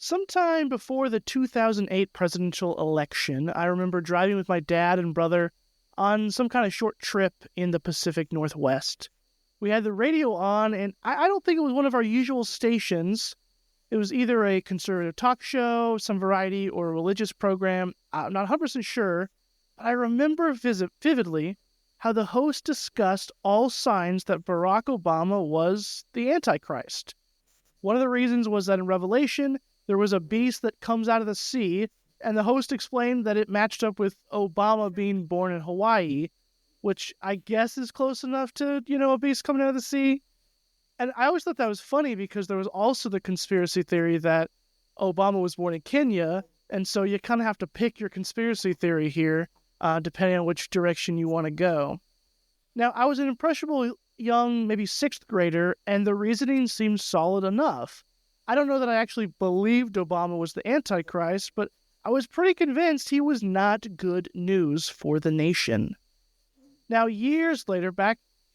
Sometime before the 2008 presidential election, I remember driving with my dad and brother on some kind of short trip in the Pacific Northwest. We had the radio on, and I don't think it was one of our usual stations. It was either a conservative talk show, some variety, or a religious program. I'm not 100% sure, but I remember vividly how the host discussed all signs that Barack Obama was the Antichrist. One of the reasons was that in Revelation, there was a beast that comes out of the sea, and the host explained that it matched up with Obama being born in Hawaii, which I guess is close enough to, a beast coming out of the sea. And I always thought that was funny because there was also the conspiracy theory that Obama was born in Kenya, and so you kind of have to pick your conspiracy theory here, depending on which direction you want to go. Now, I was an impressionable young, maybe sixth grader, and the reasoning seemed solid enough. I don't know that I actually believed Obama was the Antichrist, but I was pretty convinced he was not good news for the nation. Now, years later,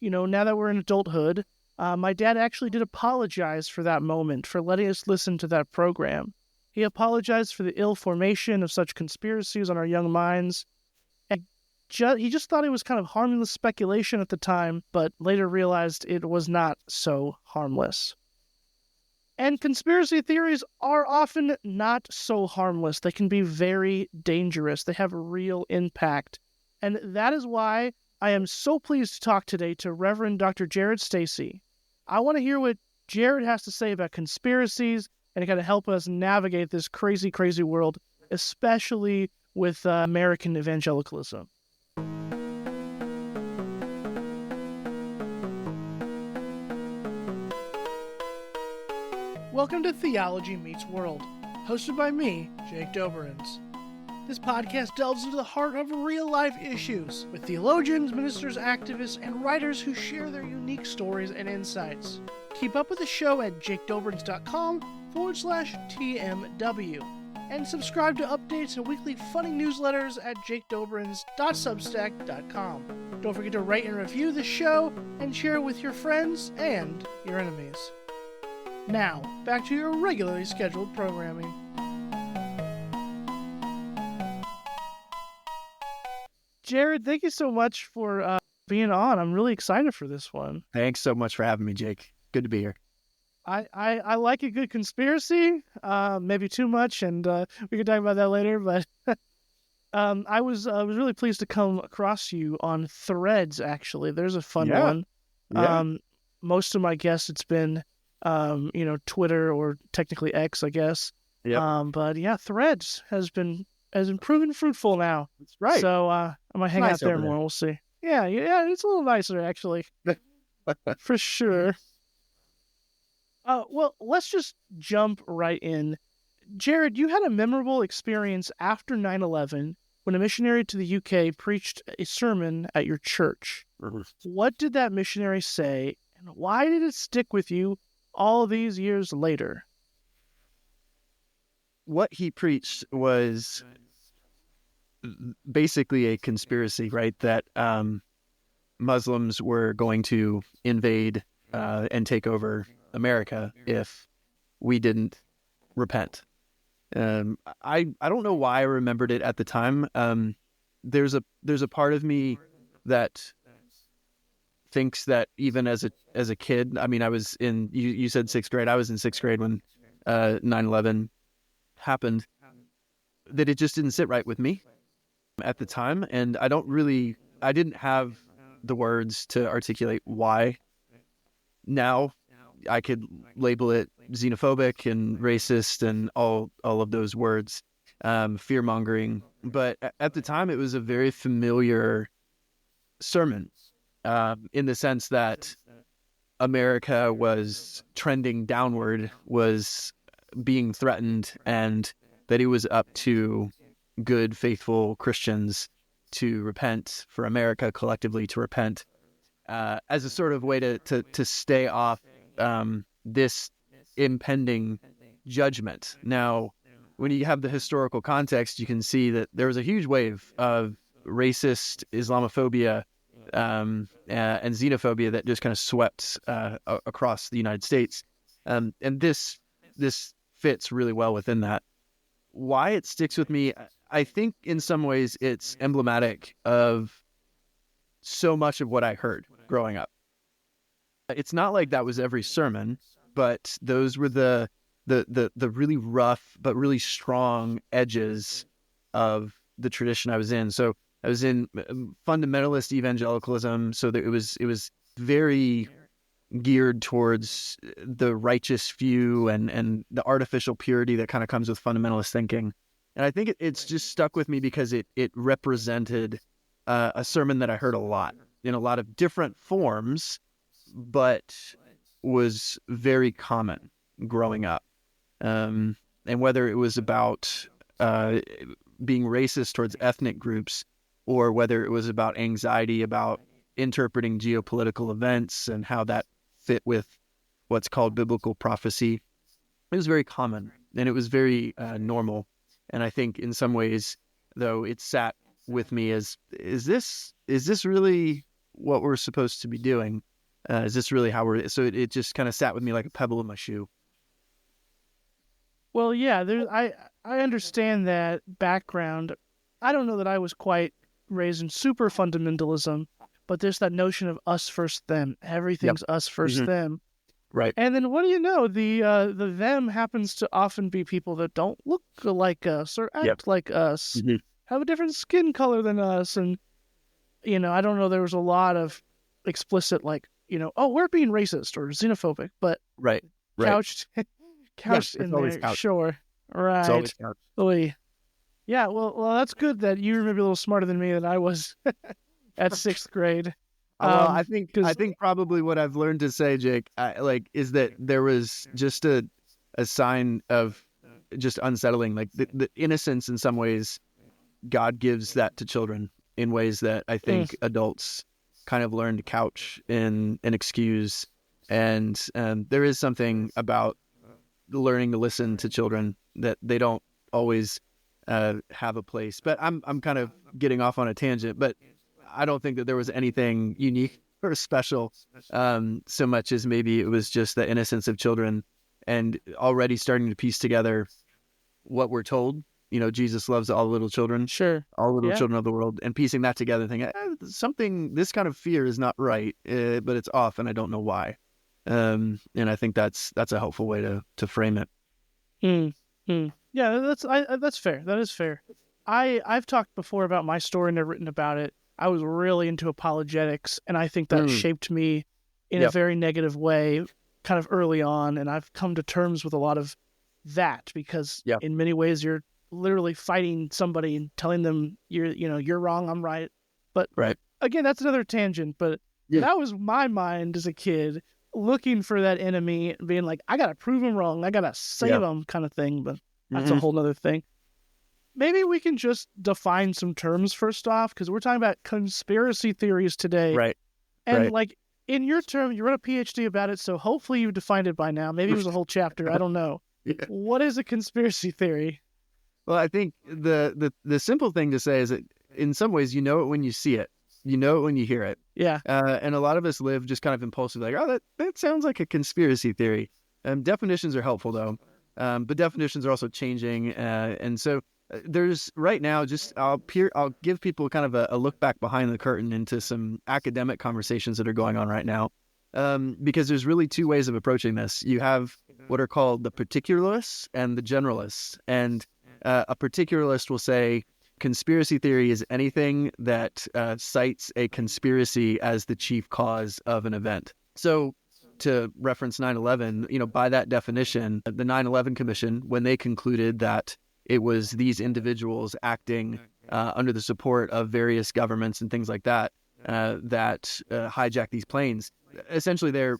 now that we're in adulthood, my dad actually did apologize for that moment, for letting us listen to that program. He apologized for the ill formation of such conspiracies on our young minds, and he just thought it was kind of harmless speculation at the time, but later realized it was not so harmless. And conspiracy theories are often not so harmless. They can be very dangerous. They have a real impact. And that is why I am so pleased to talk today to Reverend Dr. Jared Stacy. I want to hear what Jared has to say about conspiracies and kind of help us navigate this crazy, crazy world, especially with American evangelicalism. Welcome to Theology Meets World, hosted by me, Jake Doberenz. This podcast delves into the heart of real-life issues with theologians, ministers, activists, and writers who share their unique stories and insights. Keep up with the show at jakedoberenz.com/TMW and subscribe to updates and weekly funny newsletters at jakedoberenz.substack.com. Don't forget to rate and review the show and share it with your friends and your enemies. Now, back to your regularly scheduled programming. Jared, thank you so much for being on. I'm really excited for this one. Thanks so much for having me, Jake. Good to be here. I like a good conspiracy, maybe too much, and we can talk about that later. But I was really pleased to come across you on Threads. Actually, there's a fun one. Yeah. Most of my guests, it's been Twitter or technically X, I guess. Yeah. But yeah, Threads has been proven fruitful now. That's right. So I might hang out there more. We'll see. Yeah, it's a little nicer actually, for sure. Well, let's just jump right in. Jared, you had a memorable experience after 9/11 when a missionary to the UK preached a sermon at your church. Mm-hmm. What did that missionary say, and why did it stick with you all these years later? What he preached was basically a conspiracy, right? That Muslims were going to invade and take over America if we didn't repent. I don't know why I remembered it at the time. There's a part of me that thinks that even as a kid, I mean, I was in, you said sixth grade. I was in sixth grade when 9/11 happened, that it just didn't sit right with me at the time. And I didn't have the words to articulate why. Now I could label it xenophobic and racist and all of those words, fear-mongering. But at the time, it was a very familiar sermon, in the sense that America was trending downward, was being threatened, and that it was up to good, faithful Christians to repent, for America collectively to repent, as a sort of way to stay off this impending judgment. Now, when you have the historical context, you can see that there was a huge wave of racist Islamophobia and xenophobia that just kind of swept across the United States. And this fits really well within that. Why it sticks with me, I think in some ways it's emblematic of so much of what I heard growing up. It's not like that was every sermon, but those were the really rough but really strong edges of the tradition I was in. So I was in fundamentalist evangelicalism, so that it was very geared towards the righteous few and the artificial purity that kind of comes with fundamentalist thinking. And I think it's just stuck with me because it represented a sermon that I heard a lot in a lot of different forms, but was very common growing up. And whether it was about being racist towards ethnic groups, or whether it was about anxiety about interpreting geopolitical events and how that fit with what's called biblical prophecy, it was very common and it was very normal. And I think in some ways, though, it sat with me as, is this really what we're supposed to be doing? Is this really how we're... So it just kind of sat with me like a pebble in my shoe. Well, yeah, I understand that background. I don't know that I was quite raised in super fundamentalism, but there's that notion of us first them. Everything's us first them. Right. And then what do you know? The them happens to often be people that don't look like us or act like us, have a different skin color than us. And, I don't know, there was a lot of explicit, like, oh, we're being racist or xenophobic, but right. couched in there. Couched. Sure. Right. It's always couched. Oy. Yeah, well, that's good that you're maybe a little smarter than me than I was at sixth grade. Well, I think probably what I've learned to say, Jake, is that there was just a sign of just unsettling, like the innocence in some ways. God gives that to children in ways that I think adults kind of learn to couch in and excuse. And there is something about learning to listen to children that they don't always have a place. But I'm kind of getting off on a tangent, but I don't think that there was anything unique or special so much as maybe it was just the innocence of children and already starting to piece together what we're told. Jesus loves all little children. Sure. All little children of the world, and piecing that together, thinking this kind of fear is not right, but it's off, and I don't know why. And I think that's a helpful way to frame it. Yeah, that's fair. That is fair. I've talked before about my story and I've written about it. I was really into apologetics, and I think that shaped me in a very negative way kind of early on, and I've come to terms with a lot of that because in many ways you're literally fighting somebody and telling them you're wrong, I'm right. But again, that's another tangent, but that was my mind as a kid, looking for that enemy and being like, I gotta prove him wrong, I gotta save him kind of thing. But that's a whole nother thing. Maybe we can just define some terms first off, because we're talking about conspiracy theories today. Right. And like in your term, you wrote a PhD about it, so hopefully you've defined it by now. Maybe it was a whole chapter. I don't know. What is a conspiracy theory? Well, I think the simple thing to say is that in some ways you know it when you see it. You know it when you hear it. Yeah. And a lot of us live just kind of impulsively, like, oh, that sounds like a conspiracy theory. Definitions are helpful, though. But definitions are also changing. And so there's right now I'll give people kind of a look back behind the curtain into some academic conversations that are going on right now. Because there's really two ways of approaching this. You have what are called the particularists and the generalists. And a particularist will say conspiracy theory is anything that cites a conspiracy as the chief cause of an event. So to reference 9/11, by that definition, the 9/11 Commission, when they concluded that it was these individuals acting under the support of various governments and things like that, that hijacked these planes, essentially they're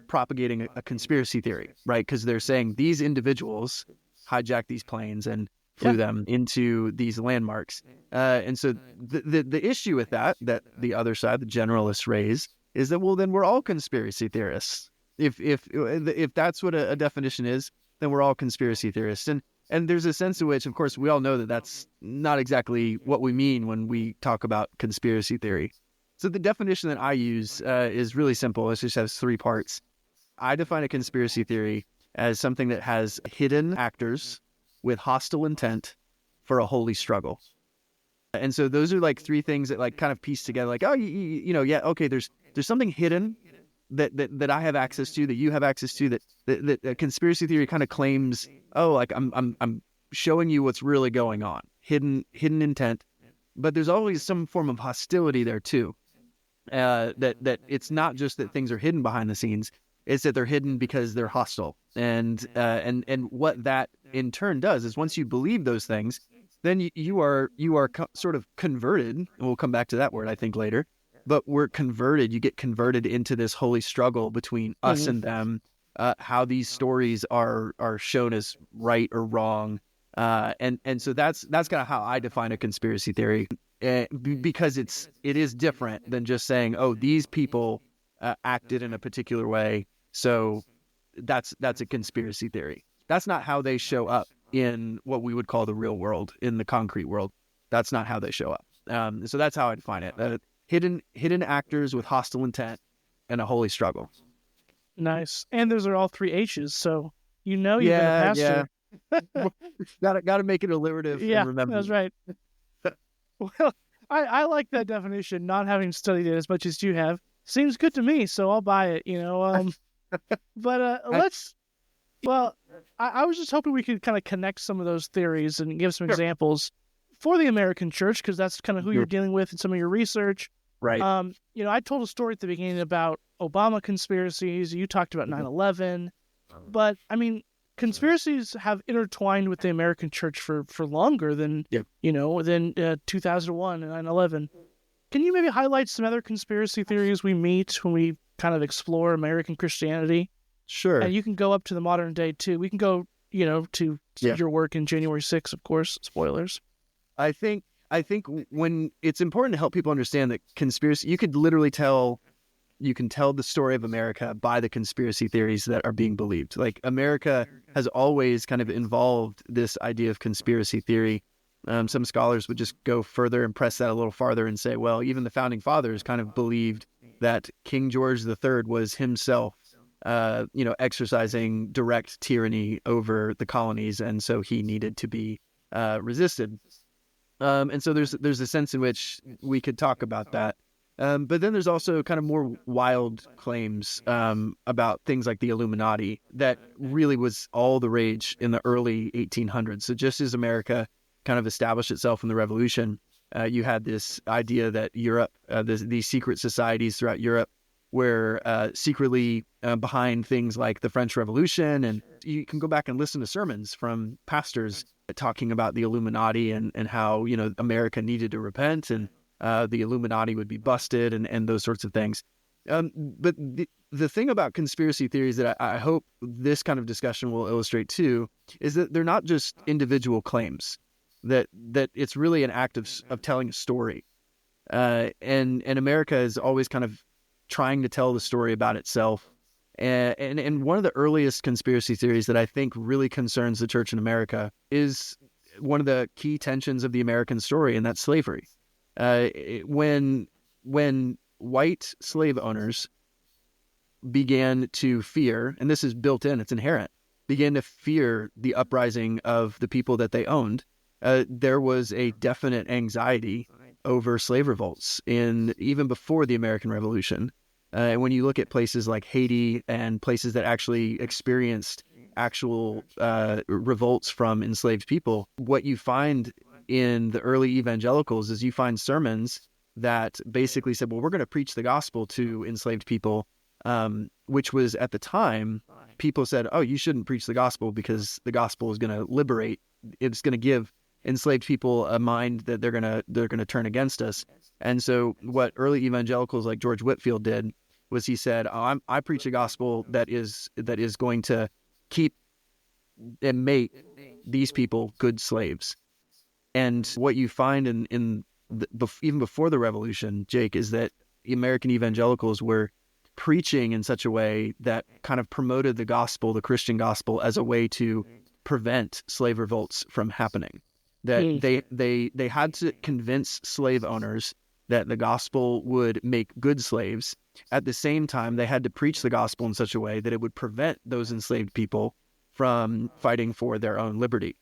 propagating a conspiracy theory, right? Because they're saying these individuals hijacked these planes and flew them into these landmarks. And so the issue with that the other side, the generalists, raise is that, well, then we're all conspiracy theorists. If that's what a definition is, then we're all conspiracy theorists. And there's a sense in which, of course, we all know that that's not exactly what we mean when we talk about conspiracy theory. So the definition that I use is really simple. It just has three parts. I define a conspiracy theory as something that has hidden actors with hostile intent for a holy struggle. And so those are like three things that like kind of piece together, like, oh, yeah, okay, there's something hidden that I have access to, that you have access to, that conspiracy theory kind of claims, oh, like I'm showing you what's really going on, hidden intent, but there's always some form of hostility there too. That it's not just that things are hidden behind the scenes, it's that they're hidden because they're hostile. And what that in turn does is once you believe those things, then you are sort of converted, and we'll come back to that word I think later, but we're converted. You get converted into this holy struggle between us and them, how these stories are shown as right or wrong. And so that's kind of how I define a conspiracy theory, because it is different than just saying, oh, these people acted in a particular way, so that's a conspiracy theory. That's not how they show up in what we would call the real world, in the concrete world. That's not how they show up. So that's how I define it. Hidden actors with hostile intent and a holy struggle. Nice. And those are all three H's, so you've been a pastor. Yeah. Gotta make it alliterative. Yeah, and remember. That's right. Well, I like that definition, not having studied it as much as you have. Seems good to me, so I'll buy it, But I was just hoping we could kind of connect some of those theories and give some examples for the American church, because that's kind of who you're dealing with in some of your research. Right. I told a story at the beginning about Obama conspiracies. You talked about 9/11. But, I mean, conspiracies have intertwined with the American church for longer than, than 2001 and 9/11. Can you maybe highlight some other conspiracy theories we meet when we kind of explore American Christianity? Sure. And you can go up to the modern day, too. We can go, to your work in January 6th, of course. Spoilers. I think when it's important to help people understand that conspiracy, you can tell the story of America by the conspiracy theories that are being believed. Like, America has always kind of involved this idea of conspiracy theory. Some scholars would just go further and press that a little farther and say, well, even the founding fathers kind of believed that King George III was himself, exercising direct tyranny over the colonies, and so he needed to be resisted. And so there's a sense in which we could talk about that. But then there's also kind of more wild claims about things like the Illuminati that really was all the rage in the early 1800s. So just as America kind of established itself in the Revolution, you had this idea that Europe, these secret societies throughout Europe, were secretly behind things like the French Revolution. And you can go back and listen to sermons from pastors talking about the Illuminati and how, America needed to repent and the Illuminati would be busted and those sorts of things. But the thing about conspiracy theories that I hope this kind of discussion will illustrate too is that they're not just individual claims, that it's really an act of telling a story. And America is always kind of trying to tell the story about itself. And one of the earliest conspiracy theories that I think really concerns the church in America is one of the key tensions of the American story, and that's slavery. When white slave owners began to fear, and this is built in, it's inherent, began to fear the uprising of the people that they owned, there was a definite anxiety over slave revolts even before the American Revolution. When you look at places like Haiti and places that actually experienced actual revolts from enslaved people, what you find in the early evangelicals is you find sermons that basically said, well, we're going to preach the gospel to enslaved people, which was at the time, people said, oh, you shouldn't preach the gospel because the gospel is going to liberate. It's going to give enslaved people a mind that they're going to turn against us. And so what early evangelicals like George Whitefield did was he said, I preach a gospel that is going to keep and make these people good slaves. And what you find even before the Revolution, Jake, is that the American evangelicals were preaching in such a way that kind of promoted the gospel, the Christian gospel, as a way to prevent slave revolts from happening. That they had to convince slave owners that the gospel would make good slaves. At the same time, they had to preach the gospel in such a way that it would prevent those enslaved people from fighting for their own liberty.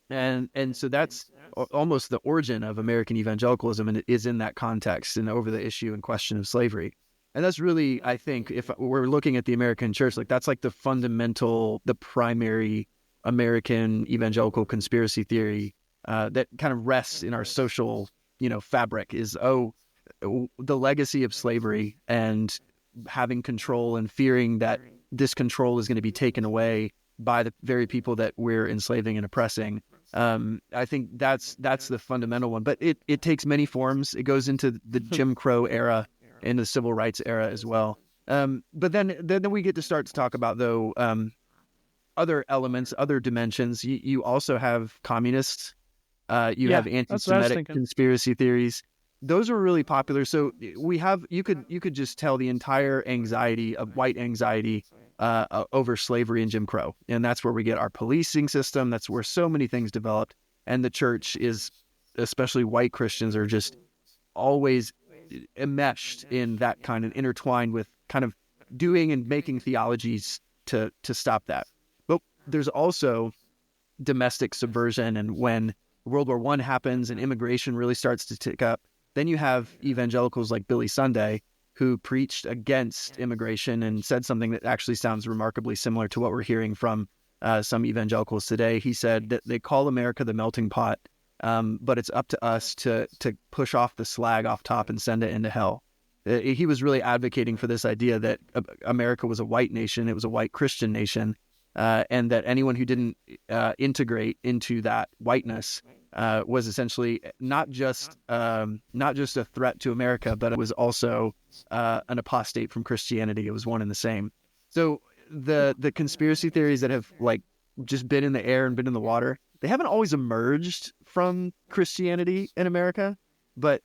And so that's almost the origin of American evangelicalism, and it is in that context and over the issue and question of slavery. And that's really, I think, if we're looking at the American church, like that's like the fundamental, the primary American evangelical conspiracy theory that kind of rests in our social, fabric is, the legacy of slavery and having control and fearing that this control is going to be taken away by the very people that we're enslaving and oppressing. I think that's the fundamental one, but it takes many forms. It goes into the Jim Crow era and the civil rights era as well. But then we get to start to talk about, though, other elements, other dimensions. You also have communists. You have anti-Semitic conspiracy theories. Those are really popular. So you could just tell the entire anxiety of white anxiety over slavery and Jim Crow. And that's where we get our policing system. That's where so many things developed. And the church is, especially white Christians, are just always enmeshed in that kind of intertwined with kind of doing and making theologies to stop that. But there's also domestic subversion. And when World War I happens and immigration really starts to tick up, then you have evangelicals like Billy Sunday, who preached against immigration and said something that actually sounds remarkably similar to what we're hearing from some evangelicals today. He said that they call America the melting pot, but it's up to us to push off the slag off top and send it into hell. He was really advocating for this idea that America was a white nation, it was a white Christian nation, and that anyone who didn't integrate into that whiteness was essentially not just a threat to America, but it was also an apostate from Christianity. It was one and the same. So the conspiracy theories that have like just been in the air and been in the water, they haven't always emerged from Christianity in America, but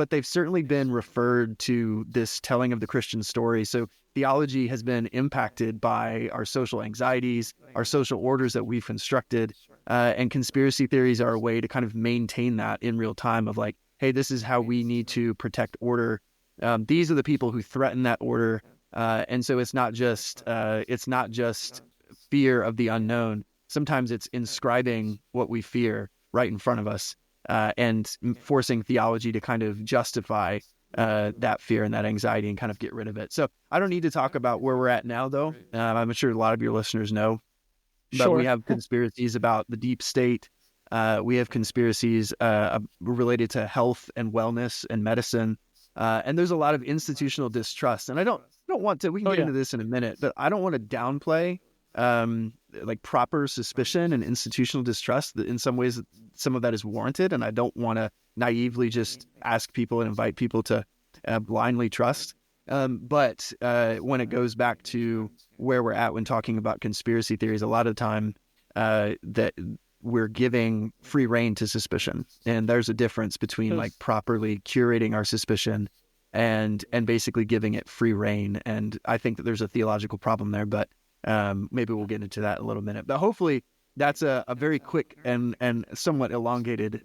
they've certainly been referred to this telling of the Christian story. So theology has been impacted by our social anxieties, our social orders that we've constructed, and conspiracy theories are a way to kind of maintain that in real time of like, hey, this is how we need to protect order. These are the people who threaten that order. And so it's not just fear of the unknown. Sometimes it's inscribing what we fear right in front of us, and forcing theology to kind of justify that fear and that anxiety and kind of get rid of it. So I don't need to talk about where we're at now, though. I'm sure a lot of your listeners know. But we have conspiracies about the deep state. We have conspiracies related to health and wellness and medicine. And there's a lot of institutional distrust. And I don't want to, we can get into this in a minute, but I don't want to downplay like proper suspicion and institutional distrust. In some ways, some of that is warranted. And I don't want to naively just ask people and invite people to blindly trust. But when it goes back to where we're at when talking about conspiracy theories, a lot of the time that we're giving free rein to suspicion. And there's a difference between like properly curating our suspicion and basically giving it free rein. And I think that there's a theological problem there, but maybe we'll get into that in a little minute. But hopefully that's a very quick and somewhat elongated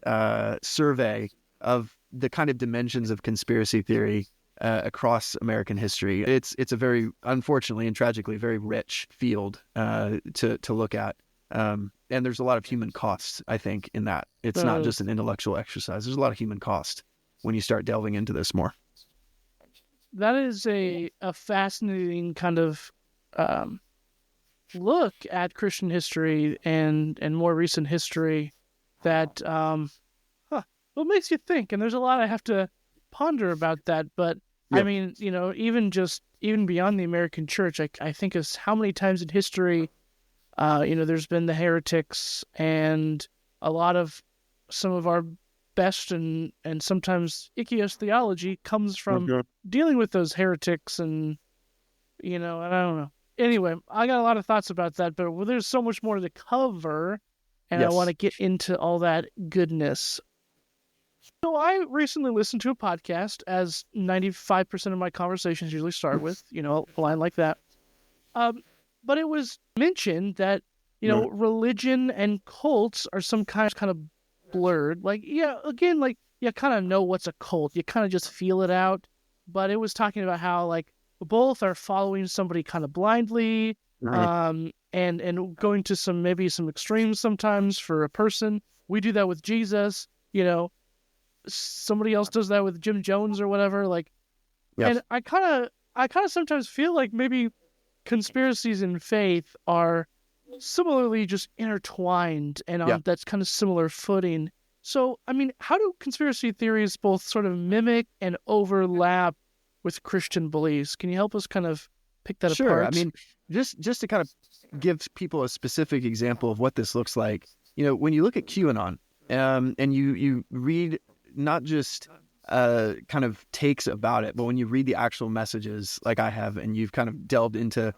survey of the kind of dimensions of conspiracy theory across American history. It's a very, unfortunately and tragically, very rich field to look at. And there's a lot of human costs, I think, in that. It's not just an intellectual exercise. There's a lot of human cost when you start delving into this more. That is a fascinating kind of look at Christian history and more recent history that well, makes you think. And there's a lot I have to ponder about that. But I mean, even beyond the American church, I think of how many times in history, there's been the heretics, and a lot of some of our best and sometimes ickiest theology comes from dealing with those heretics, and and I don't know. Anyway, I got a lot of thoughts about that, but there's so much more to cover, and I want to get into all that goodness. So I recently listened to a podcast, as 95% of my conversations usually start with, a line like that. But it was mentioned that, religion and cults are some kind of blurred. Like, you kind of know what's a cult. You kind of just feel it out. But it was talking about how, like, both are following somebody kind of blindly, Right. And going to maybe some extremes sometimes for a person. We do that with Jesus, somebody else does that with Jim Jones or whatever. Like, Yep. and I kind of sometimes feel like maybe conspiracies and faith are similarly just intertwined and Yeah. on that's kind of similar footing. So, I mean, how do conspiracy theories both sort of mimic and overlap with Christian beliefs? Can you help us kind of pick that Sure. I apart? mean, just to kind of give people a specific example of what this looks like, when you look at QAnon, and you read not just kind of takes about it, but when you read the actual messages, like I have, and you've kind of delved into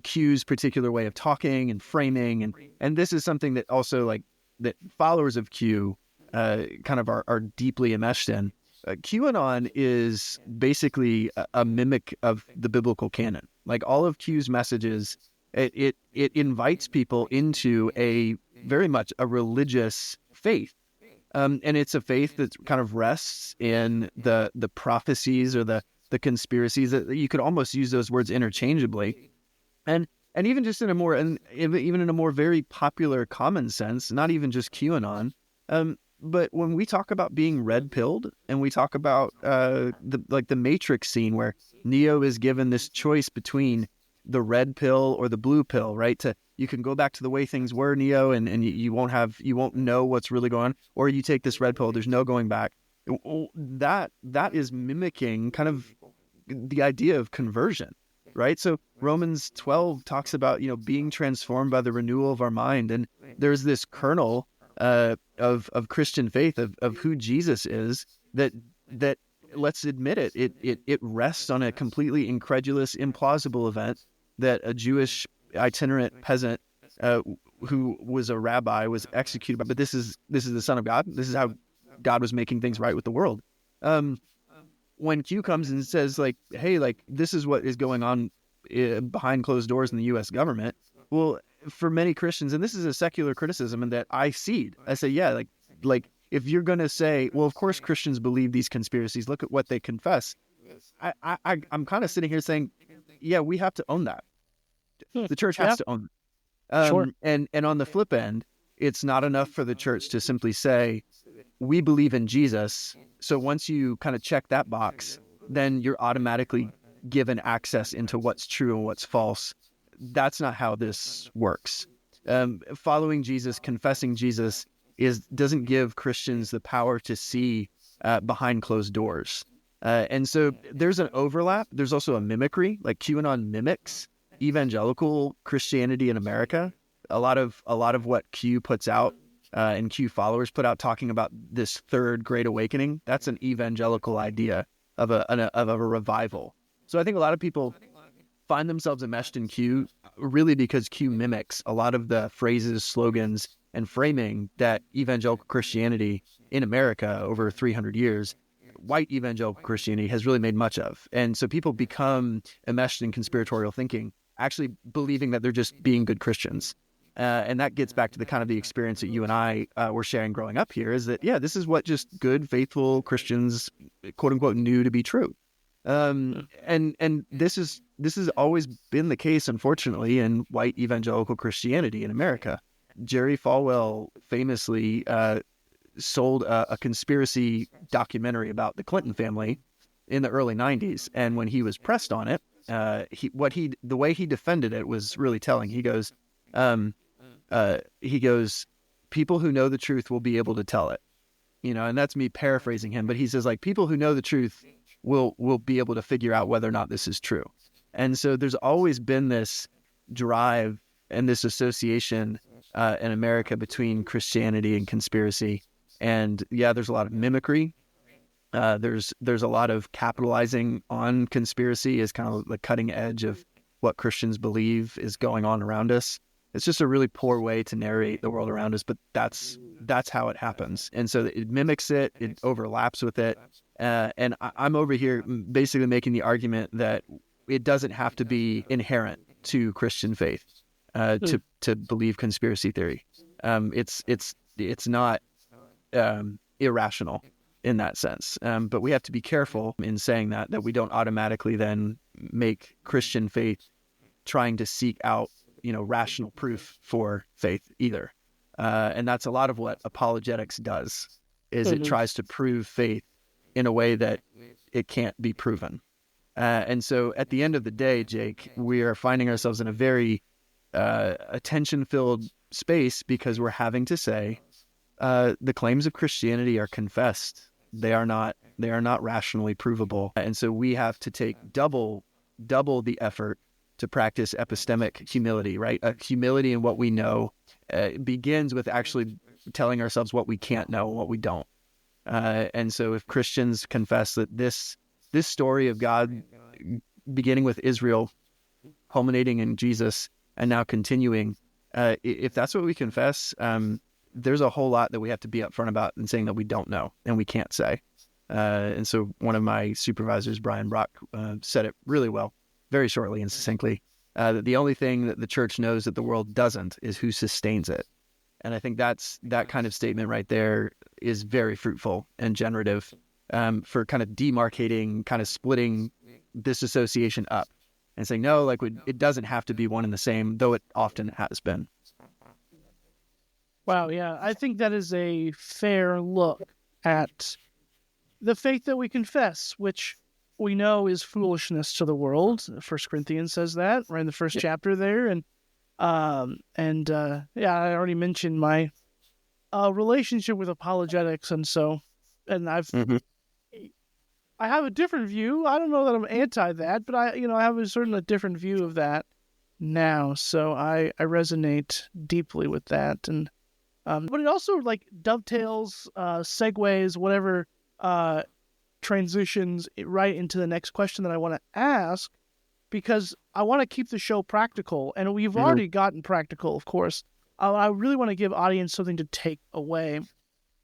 Q's particular way of talking and framing, and this is something that also like that followers of Q kind of are deeply enmeshed in. QAnon is basically a mimic of the biblical canon. Like all of Q's messages, it invites people into a very much a religious faith. And it's a faith that kind of rests in the prophecies or the conspiracies. That you could almost use those words interchangeably, and even just in a more and even in a more very popular common sense, not even just QAnon. But when we talk about being red pilled, and we talk about the Matrix scene where Neo is given this choice between the red pill or the blue pill, right? You can go back to the way things were, Neo, and you won't know what's really going on, or you take this red pill, there's no going back. That is mimicking kind of the idea of conversion, right? So Romans 12 talks about, being transformed by the renewal of our mind. And there's this kernel of Christian faith, of who Jesus is, that let's admit it rests on a completely incredulous, implausible event that a Jewish itinerant peasant who was a rabbi was executed by. But this is the Son of God. This is how God was making things right with the world. When Q comes and says, like, hey, like, this is what is going on behind closed doors in the U.S. government. Well, for many Christians, and this is a secular criticism, and that I cede. I say, yeah, like if you're going to say, well, of course Christians believe these conspiracies, look at what they confess. I'm kind of sitting here saying, yeah, we have to own that. The church has Yeah, to own sure. it. And on the flip end, it's not enough for the church to simply say, we believe in Jesus. So once you kind of check that box, then you're automatically given access into what's true and what's false. That's not how this works. Following Jesus, confessing Jesus doesn't give Christians the power to see behind closed doors. And so there's an overlap. There's also a mimicry, like QAnon mimics evangelical Christianity in America. A lot of what Q puts out and Q followers put out, talking about this third great awakening, that's an evangelical idea of a revival. So I think a lot of people find themselves enmeshed in Q really because Q mimics a lot of the phrases, slogans, and framing that evangelical Christianity in America over 300 years, white evangelical Christianity, has really made much of. And so people become enmeshed in conspiratorial thinking, actually believing that they're just being good Christians. And that gets back to the kind of the experience that you and I were sharing growing up here, is that, yeah, this is what just good, faithful Christians, quote unquote, knew to be true. And this has always been the case, unfortunately, in white evangelical Christianity in America. Jerry Falwell famously sold a conspiracy documentary about the Clinton family in the early 90s. And when he was pressed on it, the way he defended it was really telling. He goes, people who know the truth will be able to tell it, and that's me paraphrasing him, but he says, like, people who know the truth will be able to figure out whether or not this is true. And so there's always been this drive and this association in America between Christianity and conspiracy. And yeah, there's a lot of mimicry. There's a lot of capitalizing on conspiracy as kind of the cutting edge of what Christians believe is going on around us. It's just a really poor way to narrate the world around us, but that's how it happens. And so it mimics it, it overlaps with it. And I'm over here basically making the argument that it doesn't have to be inherent to Christian faith to believe conspiracy theory. It's not irrational in that sense. But we have to be careful in saying that we don't automatically then make Christian faith trying to seek out, rational proof for faith either. And that's a lot of what apologetics does, is it tries to prove faith in a way that it can't be proven. And so at the end of the day, Jake, we are finding ourselves in a very attention-filled space because we're having to say the claims of Christianity are confessed. They are not rationally provable. And so we have to take double the effort to practice epistemic humility, right? Humility in what we know begins with actually telling ourselves what we can't know and what we don't. And so if Christians confess that this story of God, beginning with Israel, culminating in Jesus, and now continuing, if that's what we confess, there's a whole lot that we have to be upfront about and saying that we don't know and we can't say. And so one of my supervisors, Brian Brock, said it really well, very shortly and succinctly, that the only thing that the church knows that the world doesn't is who sustains it. And I think that kind of statement right there is very fruitful and generative for kind of demarcating, kind of splitting this association up and saying, no, it doesn't have to be one and the same, though it often has been. Wow, yeah. I think that is a fair look at the faith that we confess, which we know is foolishness to the world. 1 Corinthians says that right in the first chapter there. And I already mentioned my relationship with apologetics. And I have a different view. I don't know that I'm anti that, but I have a different view of that now. So I resonate deeply with that. And but it also dovetails, segues, whatever, transitions right into the next question that I want to ask, because I want to keep the show practical, and we've already gotten practical, of course. I really want to give audience something to take away.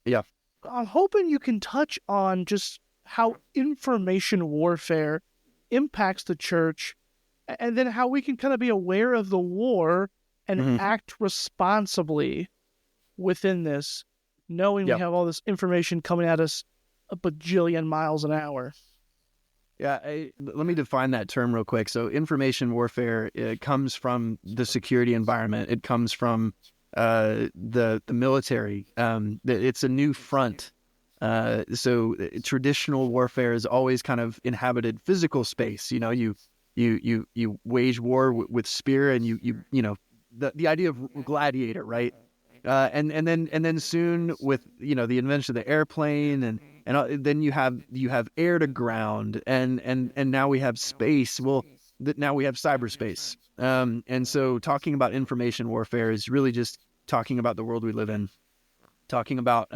Yeah. I'm hoping you can touch on just how information warfare impacts the church, and then how we can kind of be aware of the war and act responsibly within this, knowing we have all this information coming at us a bajillion miles an hour. Yeah, let me define that term real quick. So information warfare, it comes from the security environment. It comes from the military. It's a new front. So traditional warfare is always kind of inhabited physical space. You wage war with spear, and the idea of gladiator, right? And then soon with the invention of the airplane, and then you have air to ground, and now we have space. Well, now we have cyberspace. And so talking about information warfare is really just talking about the world we live in, talking about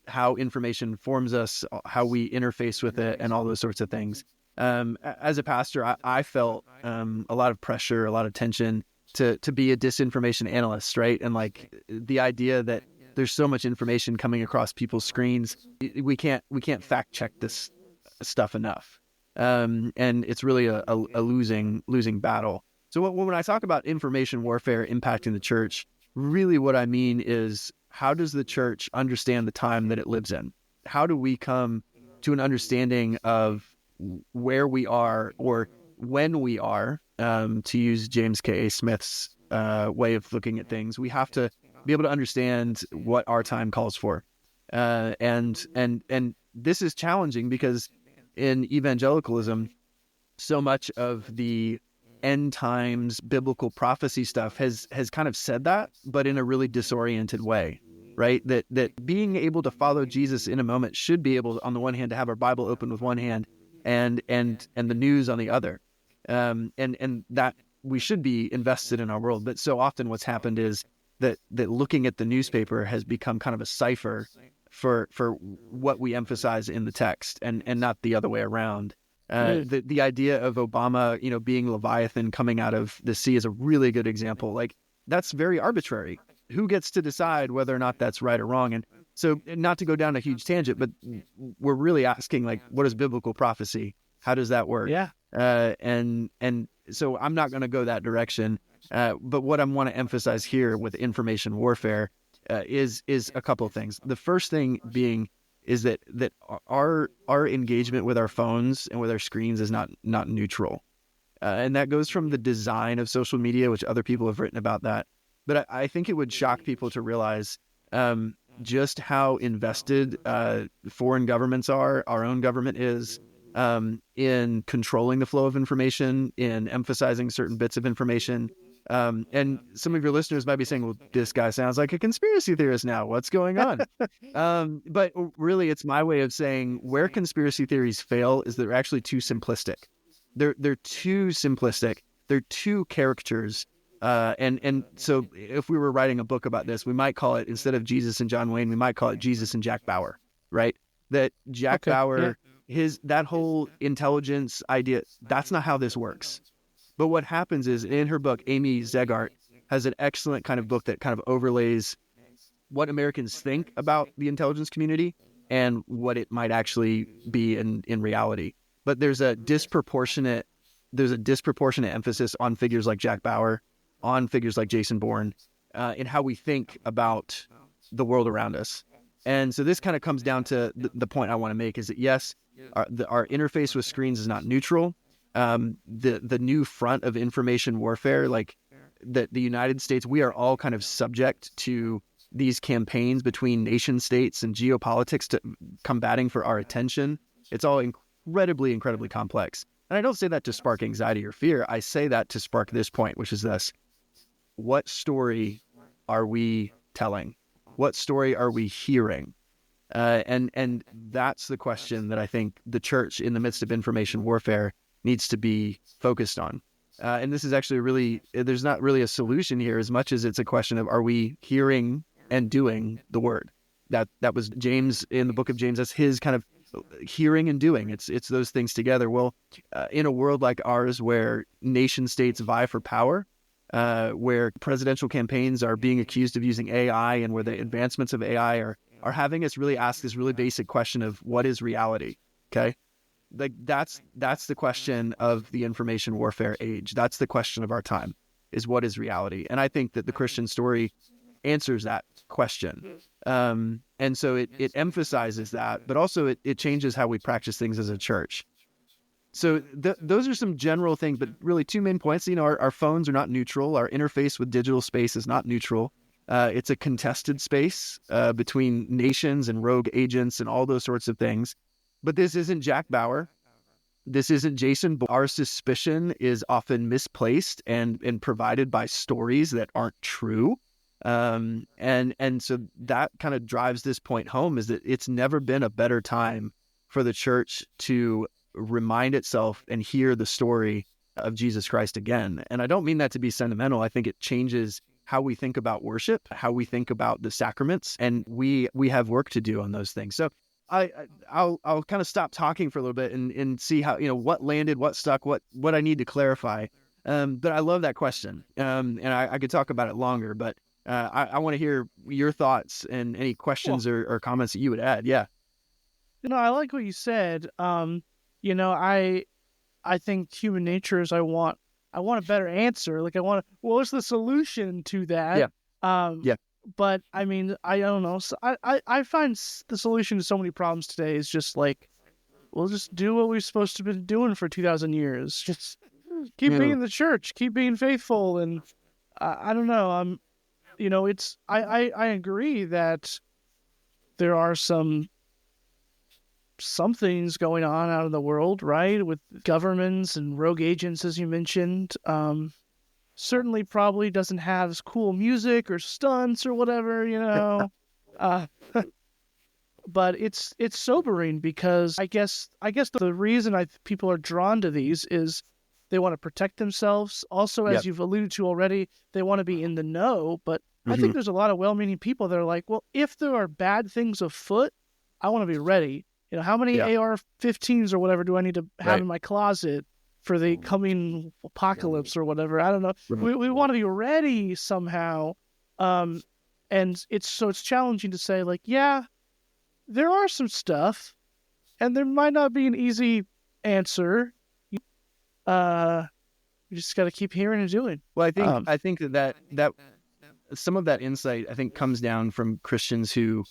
how information forms us, how we interface with it, and all those sorts of things. As a pastor, I felt a lot of pressure, a lot of tension to be a disinformation analyst, right? And the idea that there's so much information coming across people's screens, we can't fact check this stuff enough, and it's really a losing battle. So when I talk about information warfare impacting the church, really what I mean is, how does the church understand the time that it lives in? How do we come to an understanding of where we are, or when we are? To use James K.A. Smith's way of looking at things, we have to be able to understand what our time calls for, and this is challenging because in evangelicalism, so much of the end times biblical prophecy stuff has kind of said that, but in a really disoriented way, right? That being able to follow Jesus in a moment should be able, on the one hand, to have our Bible open with one hand and the news on the other. And that we should be invested in our world. But so often what's happened is that looking at the newspaper has become kind of a cipher for what we emphasize in the text, and not the other way around. The idea of Obama, being Leviathan coming out of the sea is a really good example. That's very arbitrary. Who gets to decide whether or not that's right or wrong? And so, not to go down a huge tangent, but we're really asking, what is biblical prophecy? How does that work? Yeah. And so I'm not going to go that direction. But what I want to emphasize here with information warfare is a couple of things. The first thing being is that our engagement with our phones and with our screens is not neutral. And that goes from the design of social media, which other people have written about that. But I think it would shock people to realize just how invested foreign governments are, our own government is, in controlling the flow of information, in emphasizing certain bits of information. And some of your listeners might be saying, well, this guy sounds like a conspiracy theorist now. What's going on? But really, it's my way of saying where conspiracy theories fail is they're actually too simplistic. They're too simplistic. They're too caricatures. And so if we were writing a book about this, we might call it, instead of Jesus and John Wayne, we might call it Jesus and Jack Bauer, right? That Jack Bauer, that whole intelligence idea, that's not how this works. But what happens is, in her book, Amy Zegart has an excellent kind of book that kind of overlays what Americans think about the intelligence community and what it might actually be in reality. But there's a disproportionate emphasis on figures like Jack Bauer, on figures like Jason Bourne, in how we think about the world around us. And so this kind of comes down to the point I want to make is that, yes, our interface with screens is not neutral. The new front of information warfare, like the United States, we are all kind of subject to these campaigns between nation states and geopolitics to combating for our attention. It's all incredibly, incredibly complex. And I don't say that to spark anxiety or fear. I say that to spark this point, which is this. What story are we telling? What story are we hearing? And that's the question that I think the church, in the midst of information warfare, needs to be focused on. And this is actually there's not really a solution here as much as it's a question of, are we hearing and doing the word? That was James in the book of James. That's his kind of hearing and doing. It's those things together. Well, in a world like ours where nation states vie for power, where presidential campaigns are being accused of using AI, and where the advancements of AI are having us really ask this really basic question of what is reality? Okay. Like that's the question of the information warfare age. That's the question of our time, is what is reality? And I think that the Christian story answers that question. And so it emphasizes that, but also it changes how we practice things as a church. So those are some general things, but really two main points. Our phones are not neutral. Our interface with digital space is not neutral. It's a contested space between nations and rogue agents and all those sorts of things. But this isn't Jack Bauer. This isn't Jason. Our suspicion is often misplaced and provided by stories that aren't true. And so that kind of drives this point home, is that it's never been a better time for the church to remind itself and hear the story of Jesus Christ again. And I don't mean that to be sentimental. I think it changes how we think about worship, how we think about the sacraments, and we have work to do on those things. So I'll kind of stop talking for a little bit and see how, what landed, what stuck, what I need to clarify. But I love that question. And I could talk about it longer, but I want to hear your thoughts and any questions or comments that you would add. Yeah. I like what you said. I think human nature is I want a better answer. Like what's the solution to that? Yeah. But I mean, I don't know. So I find the solution to so many problems today is just like, we'll just do what we're supposed to have been doing for 2,000 years. Just keep being the church, keep being faithful. And I don't know. I agree that there are some things going on out in the world, right? With governments and rogue agents, as you mentioned. Certainly probably doesn't have as cool music or stunts or whatever, but it's sobering, because I guess the reason people are drawn to these is they want to protect themselves. Also, as you've alluded to already, they want to be in the know. But I think there's a lot of well-meaning people that are like, well, if there are bad things afoot, I want to be ready. How many AR-15s or whatever do I need to have in my closet for the coming apocalypse or whatever? I don't know. We want to be ready somehow. And it's challenging to say, like, yeah, there are some stuff, and there might not be an easy answer. You just got to keep hearing and doing. Well, I think that some of that insight, I think, comes down from Christians who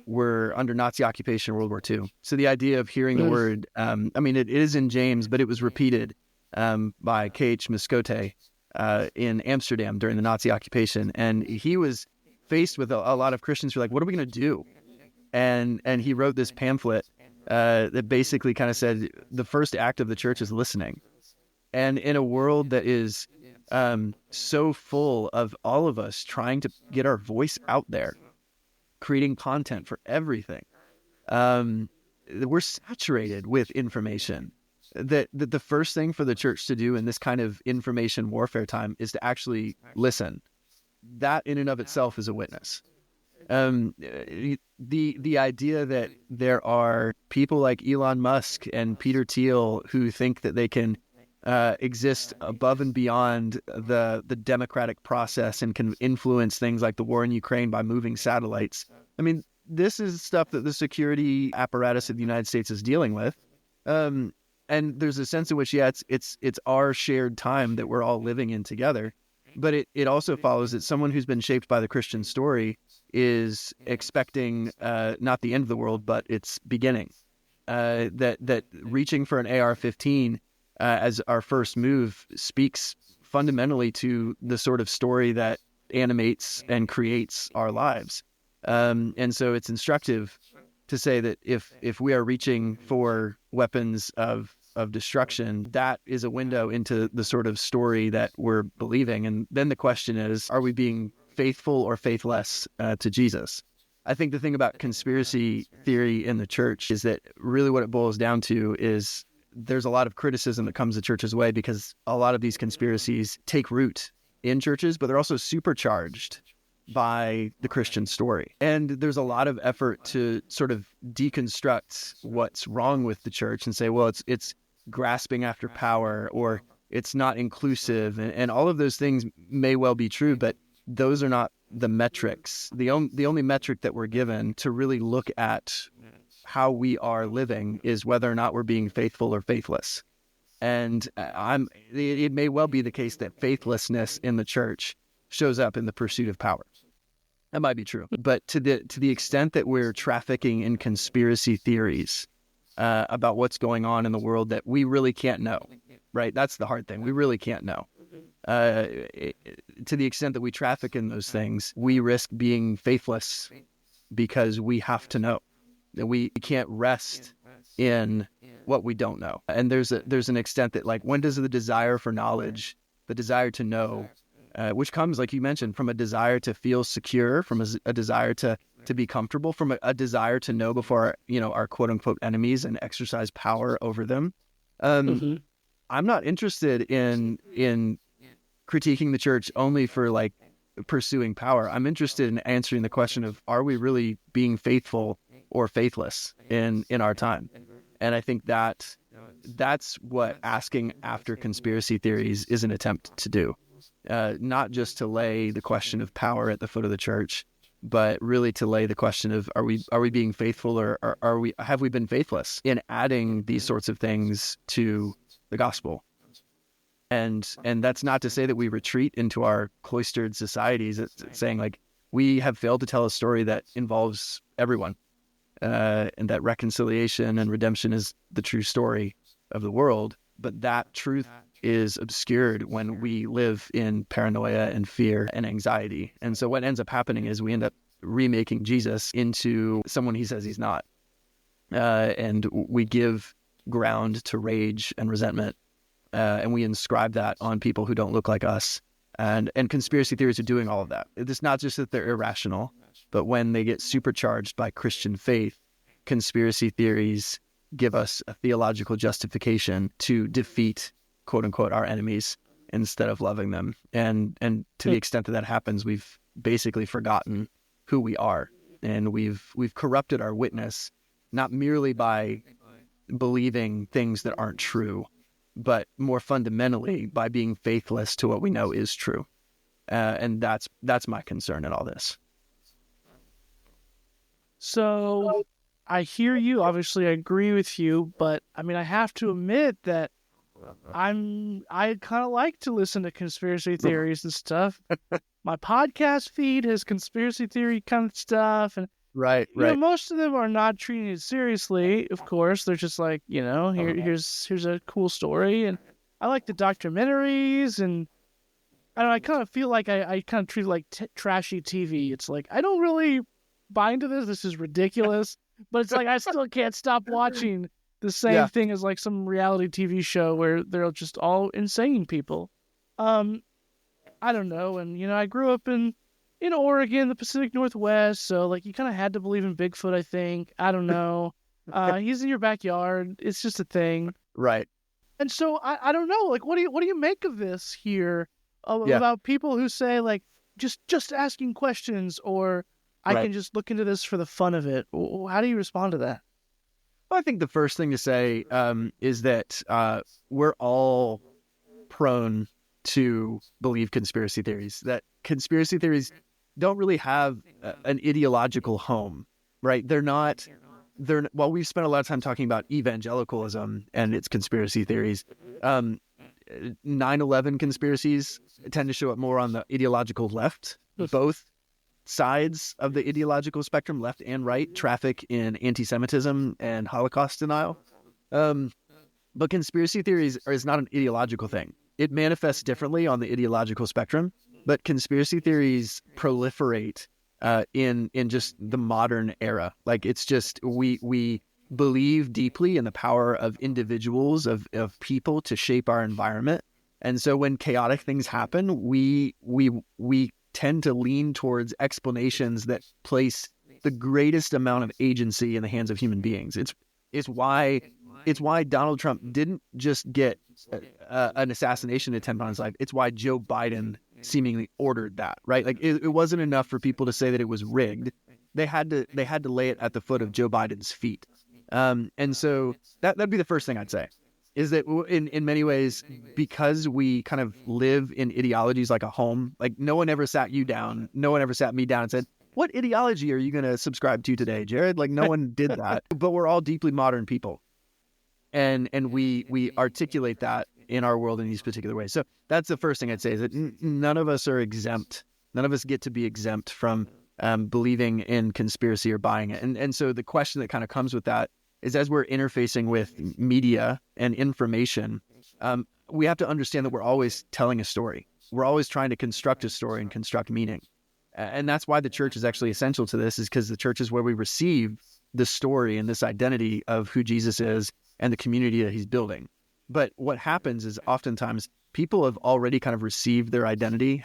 were under Nazi occupation in World War II. So the idea of hearing the word, it is in James, but it was repeated by K.H. Muscote in Amsterdam during the Nazi occupation. And he was faced with a lot of Christians who were like, what are we going to do? And he wrote this pamphlet that basically kind of said the first act of the church is listening. And in a world that is so full of all of us trying to get our voice out there, creating content for everything, we're saturated with information. That the first thing for the church to do in this kind of information warfare time is to actually listen. That in and of itself is a witness. The idea that there are people like Elon Musk and Peter Thiel who think that they can exist above and beyond the democratic process and can influence things like the war in Ukraine by moving satellites. I mean, this is stuff that the security apparatus of the United States is dealing with. And there's a sense in which, yeah, it's our shared time that we're all living in together. But it also follows that someone who's been shaped by the Christian story is expecting not the end of the world, but its beginning. That reaching for an AR-15 as our first move speaks fundamentally to the sort of story that animates and creates our lives. And so it's instructive to say that if we are reaching for weapons of destruction, that is a window into the sort of story that we're believing. And then the question is, are we being faithful or faithless to Jesus? I think the thing about conspiracy theory in the church is that really what it boils down to is there's a lot of criticism that comes the church's way because a lot of these conspiracies take root in churches, but they're also supercharged by the Christian story. And there's a lot of effort to sort of deconstruct what's wrong with the church and say, well, it's grasping after power, or it's not inclusive. And all of those things may well be true, but those are not the metrics. The only metric that we're given to really look at how we are living is whether or not we're being faithful or faithless. And it may well be the case that faithlessness in the church shows up in the pursuit of power. That might be true. But to the extent that we're trafficking in conspiracy theories about what's going on in the world that we really can't know, right? That's the hard thing. We really can't know. To the extent that we traffic in those things, we risk being faithless because we have to know. That we can't rest in what we don't know. And there's an extent that, like, when does the desire for knowledge, the desire to know, which comes, like you mentioned, from a desire to feel secure, from a desire to be comfortable, from a desire to know before our quote unquote enemies and exercise power over them. I'm not interested in critiquing the church only for like pursuing power. I'm interested in answering the question of, are we really being faithful or faithless in our time? And I think that's what asking after conspiracy theories is an attempt to do. Not just to lay the question of power at the foot of the church, but really to lay the question of, are we being faithful, or have we been faithless in adding these sorts of things to the gospel? And that's not to say that we retreat into our cloistered societies. It's saying, like, we have failed to tell a story that involves everyone, and that reconciliation and redemption is the true story of the world. But that truth is obscured when we live in paranoia and fear and anxiety. And so what ends up happening is we end up remaking Jesus into someone he says he's not. And we give ground to rage and resentment. And we inscribe that on people who don't look like us. And conspiracy theories are doing all of that. It's not just that they're irrational, but when they get supercharged by Christian faith, conspiracy theories give us a theological justification to defeat, quote unquote, our enemies instead of loving them. And to the extent that happens, we've basically forgotten who we are. And we've corrupted our witness, not merely by believing things that aren't true, but more fundamentally by being faithless to what we know is true. And that's my concern in all this. So I hear you. Obviously, I agree with you, but I mean, I have to admit that I kind of like to listen to conspiracy theories and stuff. My podcast feed has conspiracy theory kind of stuff, and right. Most of them are not treating it seriously. Of course, they're just like, here's a cool story, and I like the documentaries, and I don't know, I kind of feel like I kind of treat it like trashy TV. It's like, I don't really buy into this. This is ridiculous. But it's like, I still can't stop watching the same thing as like some reality TV show where they're just all insane people. I don't know. And, I grew up in Oregon, the Pacific Northwest. So like, you kind of had to believe in Bigfoot, I think. I don't know. He's in your backyard. It's just a thing. Right. And so I don't know. Like, what do you make of this here about people who say like, just asking questions, or I can just look into this for the fun of it? How do you respond to that? Well, I think the first thing to say is that we're all prone to believe conspiracy theories, that conspiracy theories don't really have an ideological home, right? While we've spent a lot of time talking about evangelicalism and its conspiracy theories, 9/11 conspiracies tend to show up more on the ideological left. Both sides of the ideological spectrum, left and right, traffic in anti-Semitism and Holocaust denial. But conspiracy theories is not an ideological thing. It manifests differently on the ideological spectrum, but conspiracy theories proliferate in just the modern era. Like, it's just, we believe deeply in the power of individuals, of people to shape our environment. And so when chaotic things happen, we tend to lean towards explanations that place the greatest amount of agency in the hands of human beings. It's why Donald Trump didn't just get an assassination attempt on his life. It's why Joe Biden seemingly ordered that, right? Like, it wasn't enough for people to say that it was rigged. They had to lay it at the foot of Joe Biden's feet. And so that'd be the first thing I'd say, is that in many ways, because we kind of live in ideologies like a home, like no one ever sat you down, no one ever sat me down and said, what ideology are you going to subscribe to today, Jared? Like, no one did that. But we're all deeply modern people. And we articulate that in our world in these particular ways. So that's the first thing I'd say, is that none of us are exempt. None of us get to be exempt from believing in conspiracy or buying it. And so the question that kind of comes with that is, as we're interfacing with media and information, we have to understand that we're always telling a story. We're always trying to construct a story and construct meaning. And that's why the church is actually essential to this, is because the church is where we receive the story and this identity of who Jesus is and the community that he's building. But what happens is, oftentimes people have already kind of received their identity,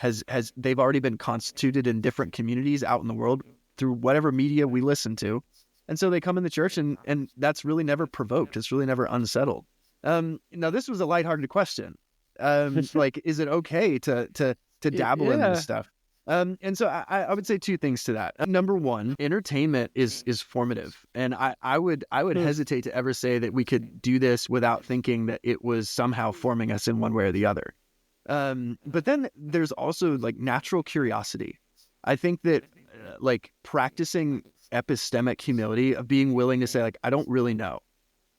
they've already been constituted in different communities out in the world through whatever media we listen to. And so they come in the church, and that's really never provoked. It's really never unsettled. Now, this was a lighthearted question. Like, is it okay to dabble in this stuff? And so I would say two things to that. Number one, entertainment is formative. And I would hesitate to ever say that we could do this without thinking that it was somehow forming us in one way or the other. But then there's also like natural curiosity. I think that like practicing epistemic humility, of being willing to say, like, I don't really know.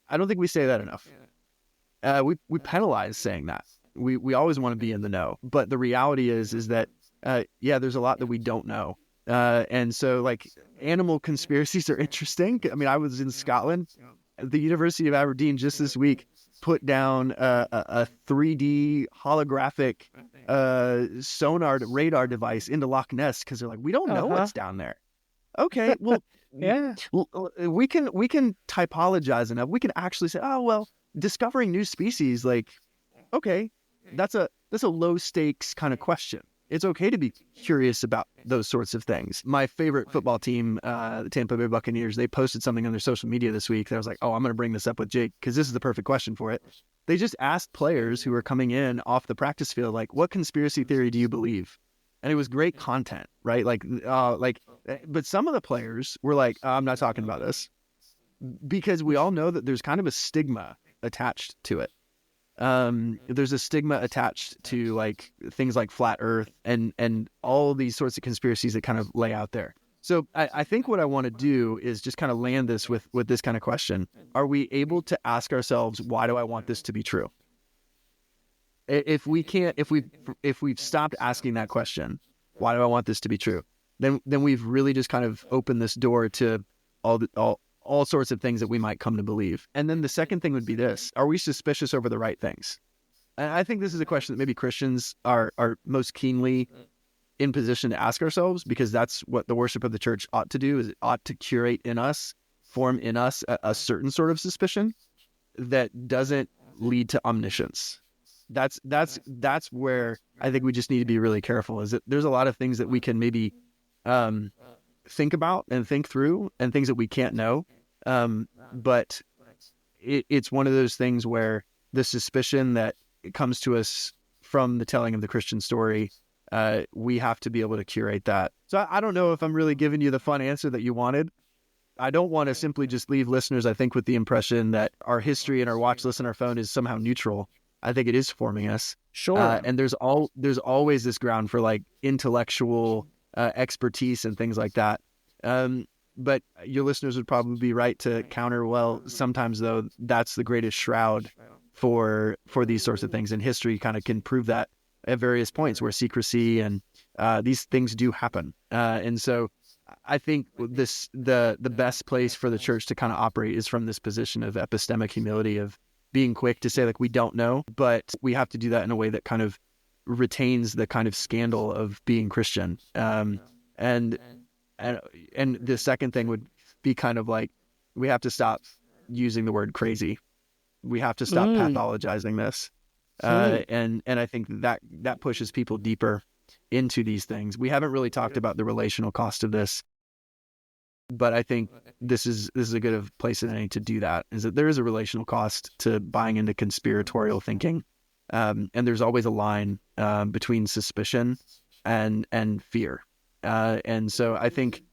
I don't think we say that enough. We penalize saying that. We always want to be in the know. But the reality is that there's a lot that we don't know. And so, like, animal conspiracies are interesting. I mean, I was in Scotland. The University of Aberdeen just this week put down a 3D holographic sonar radar device into Loch Ness, because they're like, we don't know what's down there. Okay, well, Yeah. we can typologize enough. We can actually say, oh, well, discovering new species, like, okay, that's a low stakes kind of question. It's okay to be curious about those sorts of things. My favorite football team, the Tampa Bay Buccaneers, they posted something on their social media this week that I was like, oh, I'm going to bring this up with Jake, because this is the perfect question for it. They just asked players who were coming in off the practice field, like, what conspiracy theory do you believe? And it was great content, right? But some of the players were like, I'm not talking about this, because we all know that there's kind of a stigma attached to it. There's a stigma attached to like things like flat Earth and all these sorts of conspiracies that kind of lay out there. So I think what I want to do is just kind of land this with this kind of question. Are we able to ask ourselves, why do I want this to be true? If we've stopped asking that question, why do I want this to be true? Then we've really just kind of opened this door to all sorts of things that we might come to believe. And then the second thing would be this: are we suspicious over the right things? And I think this is a question that maybe Christians are most keenly in position to ask ourselves, because that's what the worship of the church ought to do, is it ought to curate in us, form in us a certain sort of suspicion that doesn't lead to omniscience. That's where I think we just need to be really careful, is that there's a lot of things that we can maybe think about and think through, and things that we can't know. But it's one of those things where the suspicion that comes to us from the telling of the Christian story, we have to be able to curate that. So I don't know if I'm really giving you the fun answer that you wanted. I don't want to simply just leave listeners, I think, with the impression that our history and our watch list on our phone is somehow neutral. I think it is forming us. Sure. And there's always this ground for like intellectual expertise and things like that. But your listeners would probably be right to counter, well, sometimes though, that's the greatest shroud for these sorts of things. And history kind of can prove that at various points where secrecy and these things do happen. And so I think the best place for the church to kind of operate is from this position of epistemic humility, of being quick to say, like, we don't know, but we have to do that in a way that kind of retains the kind of scandal of being Christian. And the second thing would be kind of like, we have to stop using the word crazy. We have to stop pathologizing this. And I think that pushes people deeper into these things. We haven't really talked about the relational cost of this, but I think this is a good place than any to do that, is that there is a relational cost to buying into conspiratorial thinking. And there's always a line between suspicion and fear. And so I think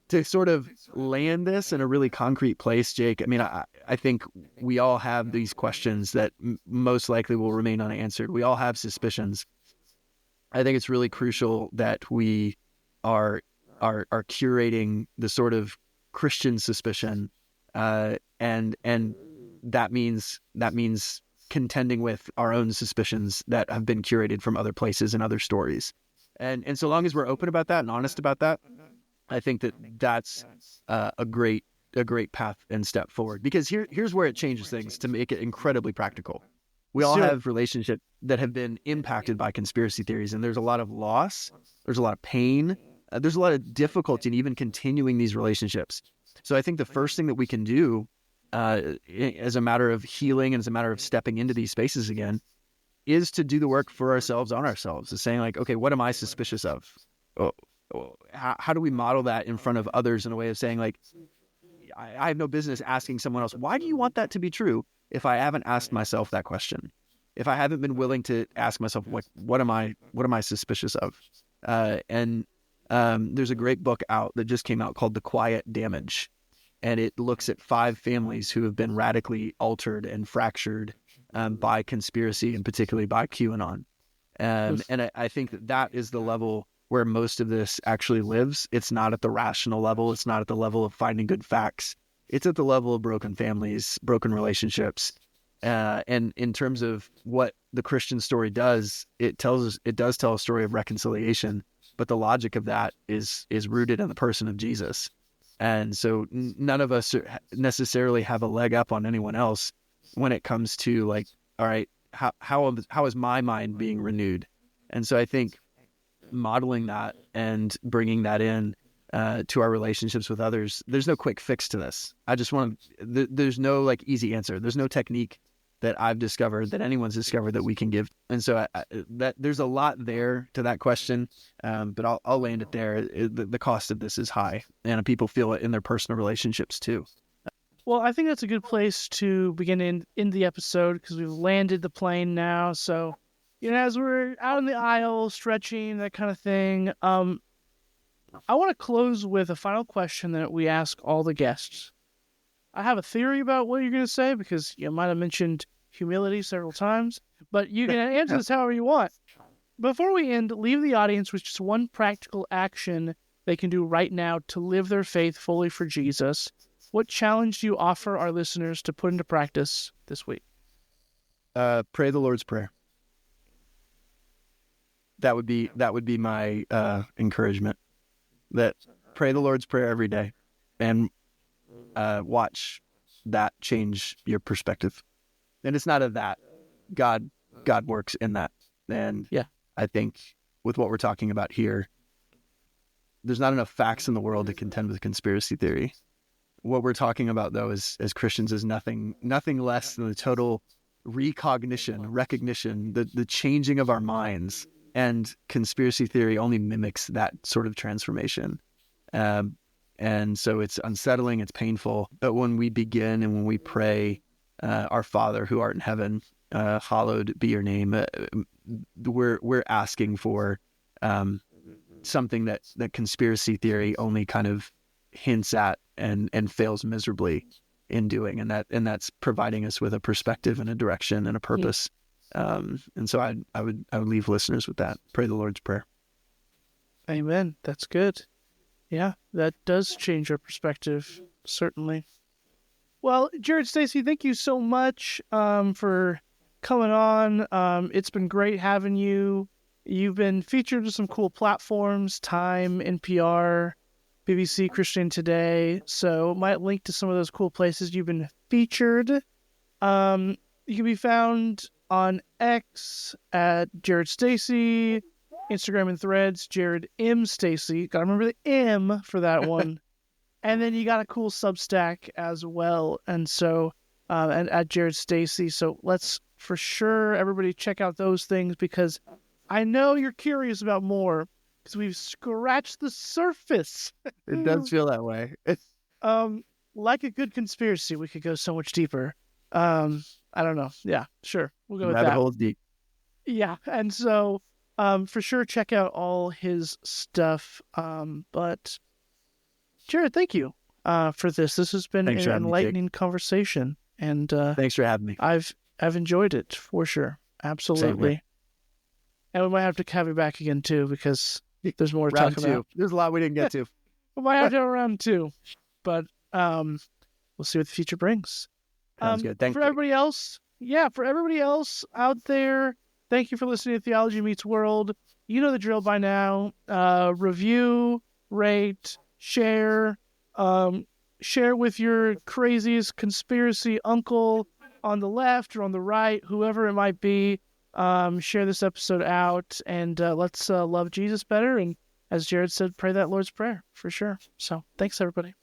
to sort of land this in a really concrete place, Jake, I mean, I think we all have these questions that most likely will remain unanswered. We all have suspicions. I think it's really crucial that we are curating the sort of Christian suspicion, and that means contending with our own suspicions that have been curated from other places and other stories. And so long as we're open about that and honest about that, I think that's a great path and step forward. Because here's where it changes things to make it incredibly practical. We all have relationships that have been impacted by conspiracy theories, and there's a lot of loss, there's a lot of pain, there's a lot of difficulty in even continuing these relationships. So I think the first thing that we can do as a matter of healing and as a matter of stepping into these spaces again is to do the work for ourselves on ourselves, is saying like, okay, what am I suspicious of? How do we model that in front of others in a way of saying like, I have no business asking someone else, why do you want that to be true, if I haven't asked myself that question, if I haven't been willing to ask myself, what am I suspicious of? And there's a great book out that just came out called The Quiet Damage. And it looks at 5 families who have been radically altered and fractured by conspiracy, and particularly by QAnon. And I think that is the level where most of this actually lives. It's not at the rational level. It's not at the level of finding good facts. It's at the level of broken families, broken relationships. And in terms of what the Christian story does, it does tell a story of reconciliation, but the logic of that is rooted in the person of Jesus. And so none of us necessarily have a leg up on anyone else when it comes to like, all right, how is my mind being renewed? And so I think modeling that and bringing that in to our relationships with others, there's no quick fix to this. There's no like easy answer. There's no technique that I've discovered, that anyone's discovered, that we can give. And so that there's a lot there to that question, but I'll land it there. The cost of this is high, and people feel it in their personal relationships too. Well, I think that's a good place to begin in the episode, because we've landed the plane now. So, as we're out in the aisle, stretching, that kind of thing, I want to close with a final question that we ask all the guests. I have a theory about what you're going to say, because you might have mentioned humility several times, but you can answer this however you want. Before we end, leave the audience with just one practical action they can do right now to live their faith fully for Jesus. What challenge do you offer our listeners to put into practice this week? Pray the Lord's Prayer. That would be my encouragement. That pray the Lord's Prayer every day, and watch that change your perspective. And it's not of that. God God works in that. And Yeah. I think with what we're talking about here, there's not enough facts in the world to contend with conspiracy theory. What we're talking about, though, as Christians, is nothing less than the total recognition, the changing of our minds. And conspiracy theory only mimics that sort of transformation. And so it's unsettling, it's painful. But when we begin and when we pray, our Father who art in heaven, hallowed be your name, we're asking for something that conspiracy theory only kind of hints at and fails miserably in doing, and that's providing us with a perspective and a direction and a purpose. And so I would leave listeners with that. Pray the Lord's Prayer. Amen. That's good. Yeah, that does change our perspective, certainly. Well, Jared, Stacy, thank you so much for coming on. It's been great having you. You've been featured on some cool platforms, Time, NPR, BBC, Christian Today. So might link to some of those cool places you've been featured. You can be found on X at Jared Stacy, Instagram and Threads, Jared M. Stacy. Gotta remember the M for that one. And then you got a cool Substack as well. And so, and at Jared Stacy. So let's for sure everybody check out those things, because I know you're curious about more, because we've scratched the surface. It does feel that way. Like a good conspiracy, we could go so much deeper. I don't know. Yeah, sure. We'll go with that. Rabbit hole's deep. Yeah. And so, for sure, check out all his stuff. But Jared, thank you for this. This has been an enlightening conversation, and thanks for having me. I've enjoyed it for sure. Absolutely. And we might have to have you back again too, because there's more to talk about. There's a lot we didn't get to. We might have to have a round two, but we'll see what the future brings. Sounds good. Thank you. Everybody else, for everybody else out there, thank you for listening to Theology Meets World. You know the drill by now. Review, rate, share with your craziest conspiracy uncle on the left or on the right, whoever it might be. Share this episode out, and let's love Jesus better. And as Jared said, pray that Lord's Prayer for sure. So thanks, everybody.